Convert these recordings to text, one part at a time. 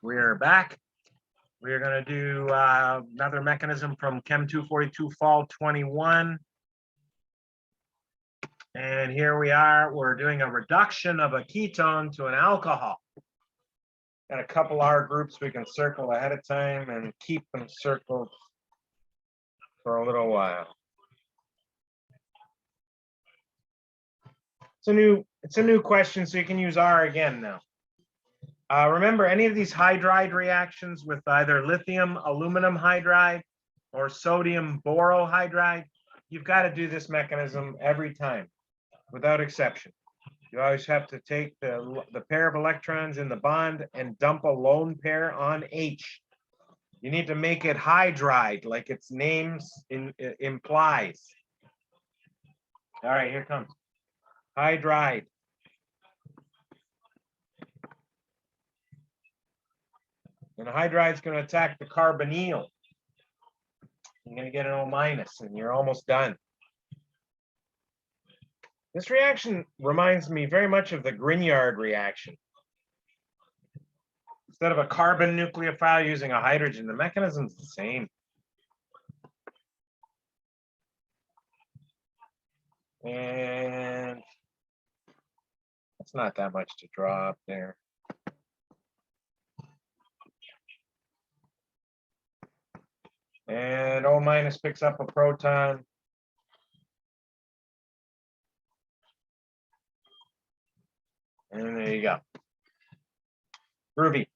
We're back. We're going to do another mechanism from Chem 242 Fall 21. And here we are. We're doing a reduction of a ketone to an alcohol. Got a couple R groups we can circle ahead of time and keep them circled for a little while. It's a new question, so you can use R again now. Remember, any of these hydride reactions with either lithium aluminum hydride or sodium borohydride, you've got to do this mechanism every time, without exception. You always have to take the pair of electrons in the bond and dump a lone pair on H. You need to make it hydride, like its name implies. All right, here comes hydride. And the hydride is going to attack the carbonyl. You're going to get an O-, and you're almost done. This reaction reminds me very much of the Grignard reaction. Instead of a carbon nucleophile using a hydrogen, the mechanism's the same. And it's not that much to draw up there. And O- picks up a proton. And there you go. Groovy.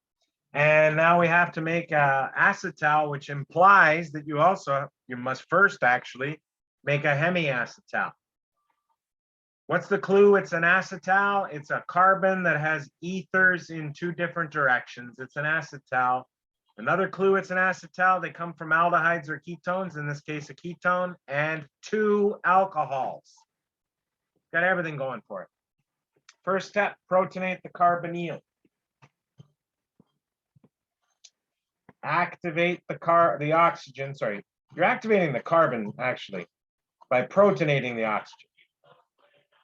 And now we have to make acetal, which implies that you must first actually make a hemiacetal. What's the clue? It's an acetal. It's a carbon that has ethers in two different directions. It's an acetal. Another clue, it's an acetal. They come from aldehydes or ketones, in this case, a ketone, and two alcohols. Got everything going for it. First step, protonate the carbonyl. Activate the oxygen. Sorry, you're activating the carbon, actually, by protonating the oxygen.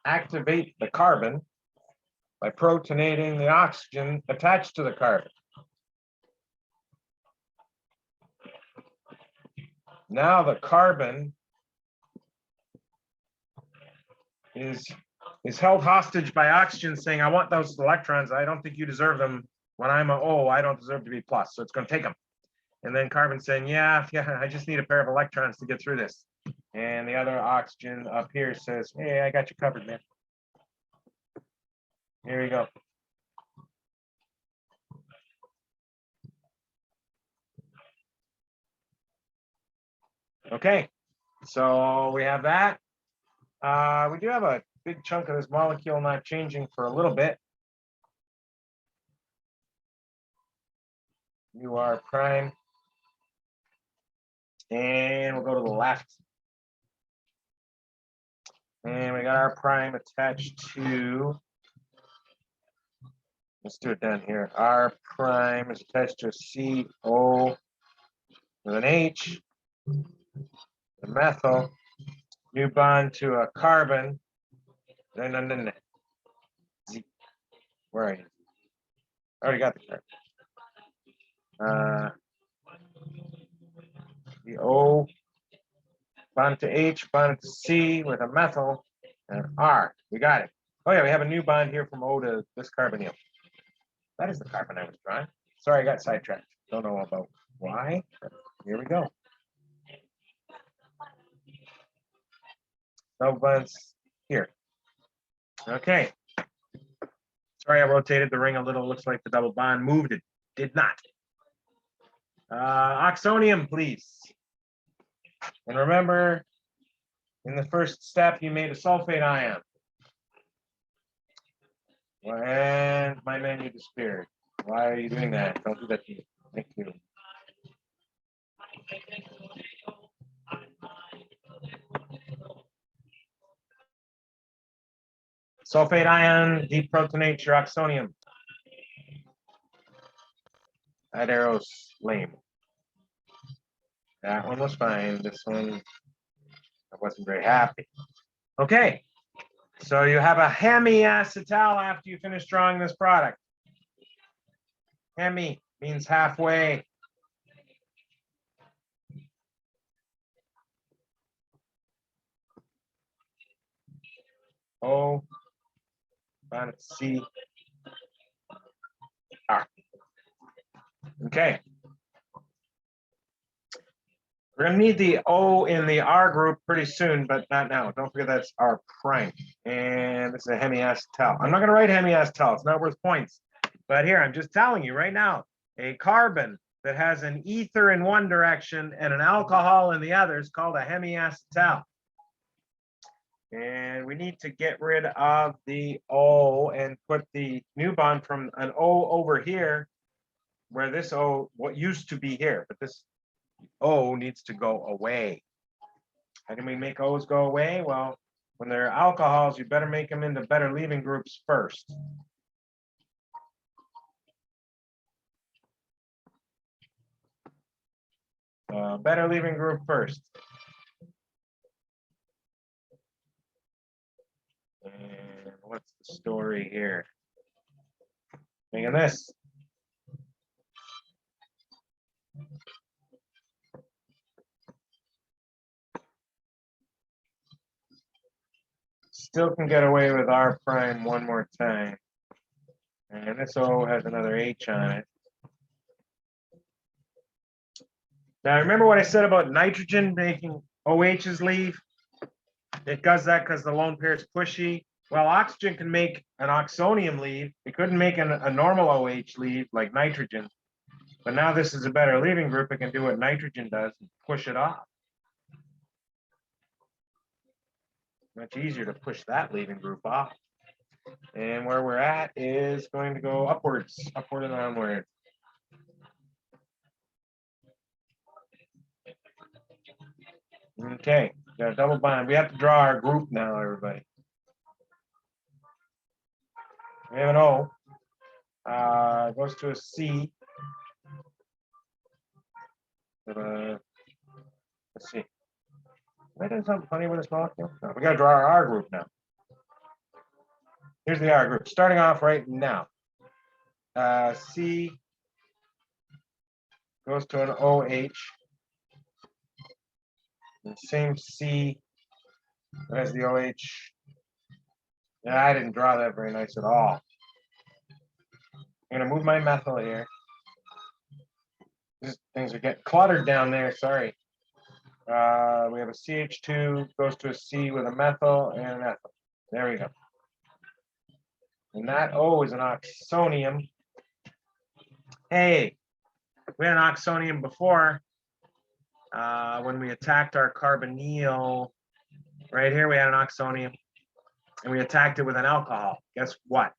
Activate the carbon by protonating the oxygen attached to the carbon. Now the carbon is held hostage by oxygen saying, I want those electrons. I don't think you deserve them. When I'm an O, I don't deserve to be plus. So it's going to take them. And then carbon saying, yeah, I just need a pair of electrons to get through this. And the other oxygen up here says, hey, I got you covered, man. Here you go. Okay, so we have that. We do have a big chunk of this molecule not changing for a little bit. UR prime. And we'll go to the left. And we got our prime attached to, let's do it down here. R prime is attached to a CO with an H, the methyl, new bond to a carbon. No. Z. Where are you? I already got the carbon. The O, bond to H, bond to C with a methyl, and R. We got it. Oh yeah, we have a new bond here from O to this carbonyl. That is the carbon I was drawing. Sorry, I got sidetracked. Don't know about why, but here we go. Double bonds here. Okay. Sorry, I rotated the ring a little. Looks like the double bond moved. It did not. Oxonium, please. And remember, in the first step, you made a sulfate ion. And my menu disappeared. Why are you doing that? Don't do that to me. Thank you. Sulfate ion deprotonates your oxonium. That arrow's lame. That one was fine. This one, I wasn't very happy. Okay, so you have a hemiacetal after you finish drawing this product. Hemi means halfway. O minus C R. Okay. We're going to need the O in the R group pretty soon, but not now. Don't forget that's R prime. And this is a hemiacetal. I'm not going to write hemiacetal. It's not worth points. But here, I'm just telling you right now, a carbon that has an ether in one direction and an alcohol in the other is called a hemiacetal. And we need to get rid of the O and put the new bond from an O over here, where this O, what used to be here, but this O needs to go away. How can we make O's go away? Well, when they're alcohols, you better make them into better leaving groups first. Better leaving group first. And what's the story here? Making this. Still can get away with R prime one more time. And this O has another H on it. Now, remember what I said about nitrogen making OHs leave? It does that because the lone pair is pushy. Well, oxygen can make an oxonium leave. It couldn't make a normal OH leave like nitrogen. But now this is a better leaving group. It can do what nitrogen does and push it off. Much easier to push that leaving group off. And where we're at is going to go upwards, upward and onward. Okay, got a double bond. We have to draw our group now, everybody. We have an O. Goes to a C. Let's see. Am I doing something funny with this molecule? No, we got to draw our R group now. Here's the R group. Starting off right now. C goes to an OH. The same C as the OH. Yeah, I didn't draw that very nice at all. I'm going to move my methyl here. Things are getting cluttered down there, sorry. We have a CH2, goes to a C with a methyl and an ethyl. There we go. And that O is an oxonium. Hey, we had an oxonium before. When we attacked our carbonyl, right here we had an oxonium, and we attacked it with an alcohol. Guess what?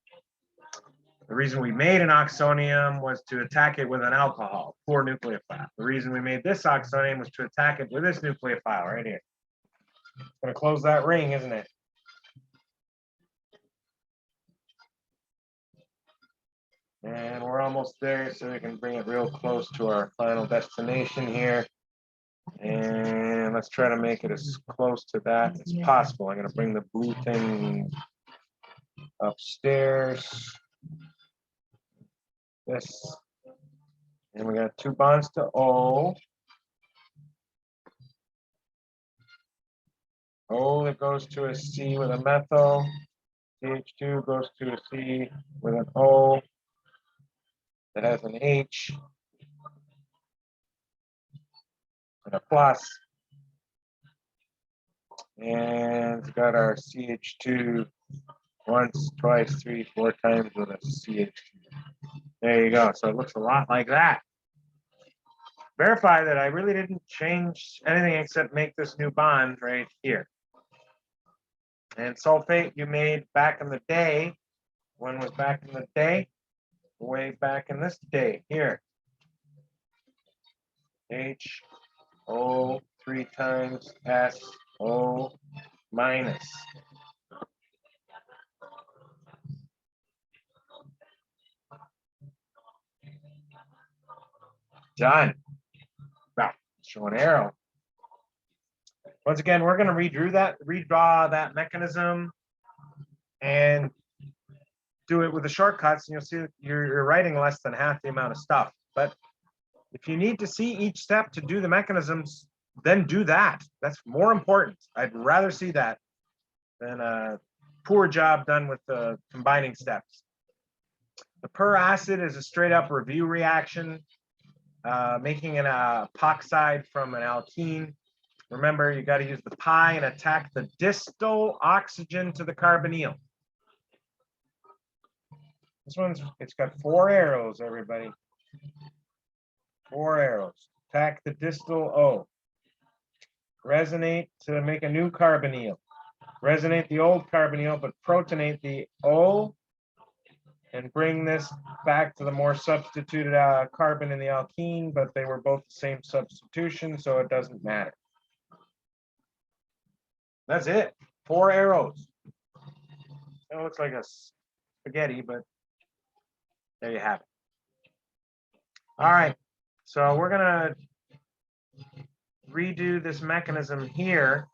The reason we made an oxonium was to attack it with an alcohol, 4 nucleophile. The reason we made this oxonium was to attack it with this nucleophile right here. It's going to close that ring, isn't it? And we're almost there, so we can bring it real close to our final destination here. And let's try to make it as close to that as possible. I'm going to bring the blue thing upstairs. This. And we got 2 bonds to O. O that goes to a C with a methyl. CH2 goes to a C with an O that has an H and a plus. And we've got our CH2 once, twice, 3, 4 times with a CH2. There you go. So it looks a lot like that. Verify that I really didn't change anything except make this new bond right here. And sulfate you made back in the day. When was back in the day? Way back in this day here. H O 3 times S O minus. Done. Wow, show an arrow. Once again, we're going to redraw that mechanism and do it with the shortcuts, and you'll see you're writing less than half the amount of stuff. But if you need to see each step to do the mechanisms, then do that. That's more important. I'd rather see that than a poor job done with the combining steps. The per acid is a straight up review reaction, making an epoxide from an alkene. Remember, you got to use the pi and attack the distal oxygen to the carbonyl. This one's, it's got 4 arrows, everybody. 4 arrows. Attack the distal O. Resonate to make a new carbonyl. Resonate the old carbonyl, but protonate the O and bring this back to the more substituted carbon in the alkene, but they were both the same substitution, so it doesn't matter. That's it. 4 arrows. It looks like a spaghetti, but there you have it. All right, so we're gonna redo this mechanism here.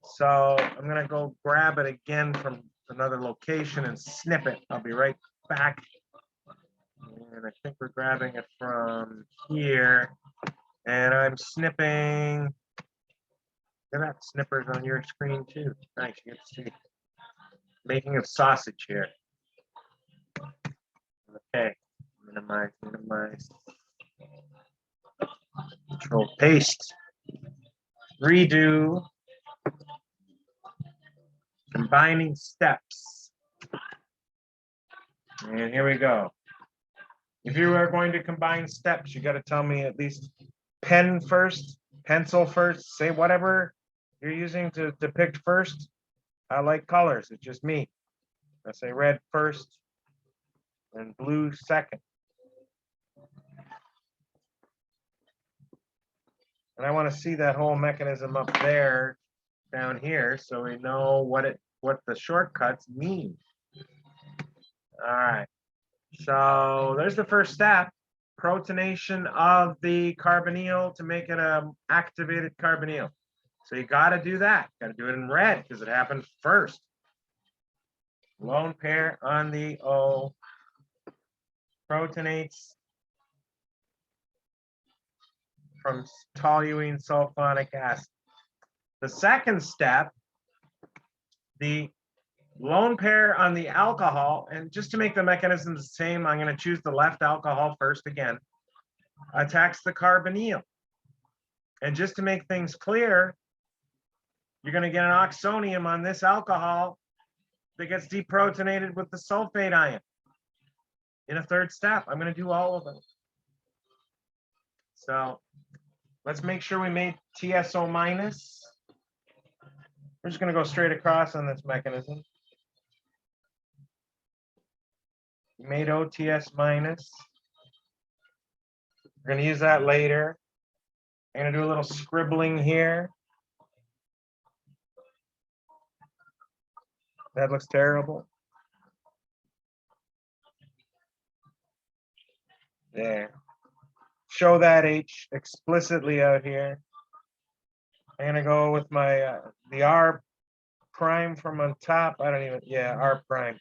So I'm gonna go grab it again from another location and snip it. I'll be right back. And I think we're grabbing it from here. And I'm snipping. Look at that, snippers on your screen too. Nice, you get to see. Making of sausage here. Okay, minimize, minimize. Control paste. Redo. Combining steps. And here we go. If you are going to combine steps, you got to tell me at least pen first, pencil first, say whatever you're using to depict first. I like colors, it's just me. I say red first and blue second. And I want to see that whole mechanism up there, down here, so we know what the shortcuts mean. All right, so there's the first step, protonation of the carbonyl to make it an activated carbonyl. So you got to do that. Got to do it in red because it happened first. Lone pair on the O protonates from toluene sulfonic acid. The second step, the lone pair on the alcohol, and just to make the mechanism the same, I'm going to choose the left alcohol first again, attacks the carbonyl. And just to make things clear, you're going to get an oxonium on this alcohol that gets deprotonated with the sulfate ion in a third step. I'm going to do all of them. So let's make sure we made TSO minus. We're just going to go straight across on this mechanism. We made OTS minus. We're going to use that later. I'm going to do a little scribbling here. That looks terrible. There. Show that H explicitly out here. I'm gonna go with my the R prime from on top. I don't even, yeah, R prime.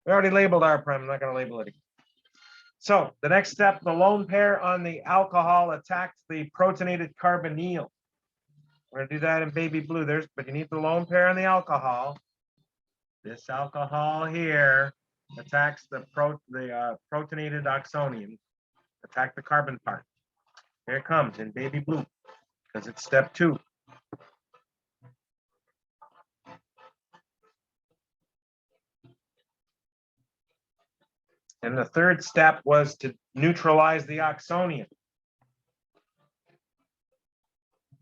We already labeled R prime. I'm not gonna label it again. So the next step, the lone pair on the alcohol attacks the protonated carbonyl. We're gonna do that in baby blue. But you need the lone pair on the alcohol. This alcohol here attacks the protonated oxonium. Attack the carbon part. Here it comes in baby blue, because it's step 2. And the third step was to neutralize the oxonium.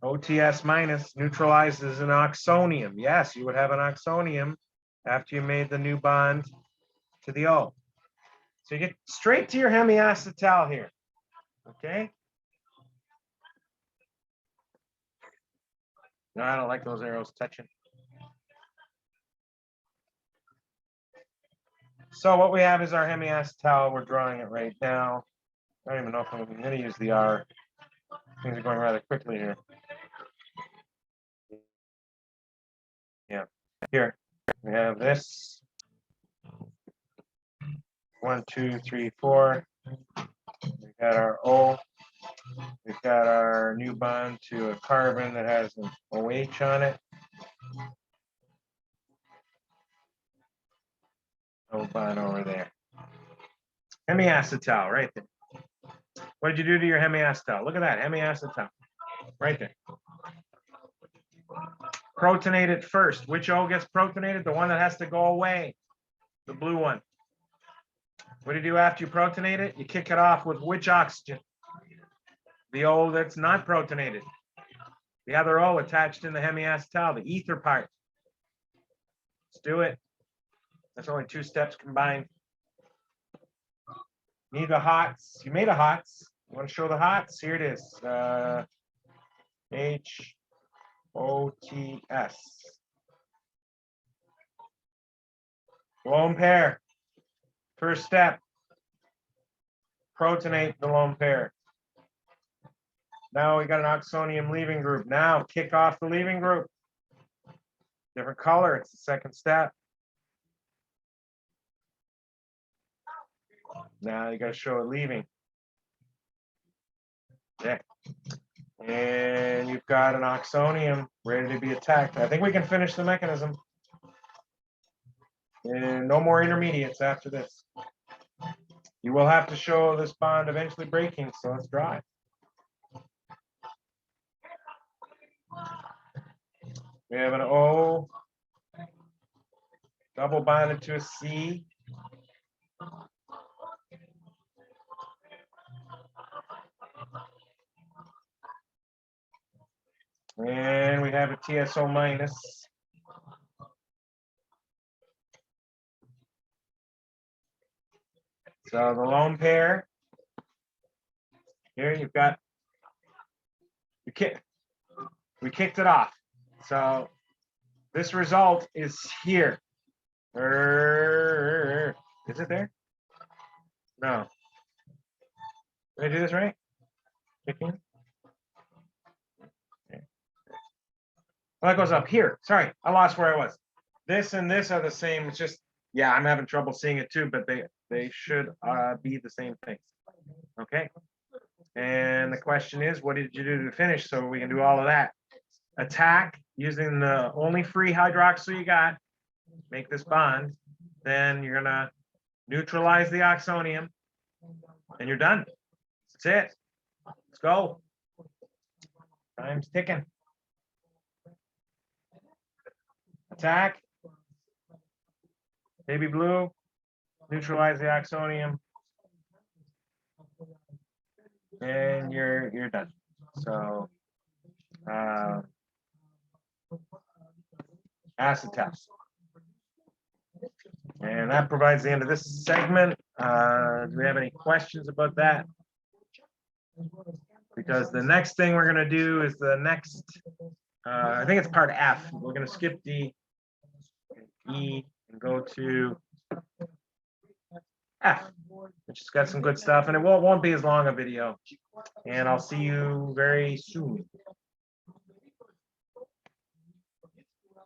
OTS minus neutralizes an oxonium. Yes, you would have an oxonium after you made the new bond to the O. So you get straight to your hemiacetal here. Okay? No, I don't like those arrows touching. So what we have is our hemiacetal. We're drawing it right now. I don't even know if I'm going to use the R. Things are going rather quickly here. Yeah. Here we have this. 1, 2, 3, 4. We've got our O. We've got our new bond to a carbon that has an OH on it. O bond over there. Hemiacetal, right there. What did you do to your hemiacetal? Look at that, hemiacetal, right there. Protonate it first. Which O gets protonated? The one that has to go away, the blue one. What do you do after you protonate it? You kick it off with which oxygen? The O that's not protonated. The other O attached in the hemiacetal, the ether part. Let's do it. That's only 2 steps combined. Need the hots. You made a hots. You want to show the hots? Here it is. HOTS. Lone pair. First step. Protonate the lone pair. Now we got an oxonium leaving group. Now kick off the leaving group. Different color. It's the second step. Now you got to show it leaving. Yeah. And you've got an oxonium ready to be attacked. I think we can finish the mechanism. And no more intermediates after this. You will have to show this bond eventually breaking, so let's draw it. We have an O double bonded to a C. And we have a TSO minus. So the lone pair, here you've got, we kicked it off. So this result is here. Is it there? No. Did I do this right? Kicking? Well, that goes up here. Sorry, I lost where I was. This and this are the same. It's just, yeah, I'm having trouble seeing it too, but they should be the same things. Okay. And the question is, what did you do to finish? So we can do all of that. Attack using the only free hydroxyl you got. Make this bond. Then you're gonna neutralize the oxonium, and you're done. That's it. Let's go. Time's ticking. Attack. Baby blue. Neutralize the oxonium. And you're done. So acetal. And that provides the end of this segment. Do we have any questions about that? Because the next thing we're going to do is the next, I think it's part F. We're going to skip D, E, and go to F, which has got some good stuff, and it won't be as long a video. And I'll see you very soon.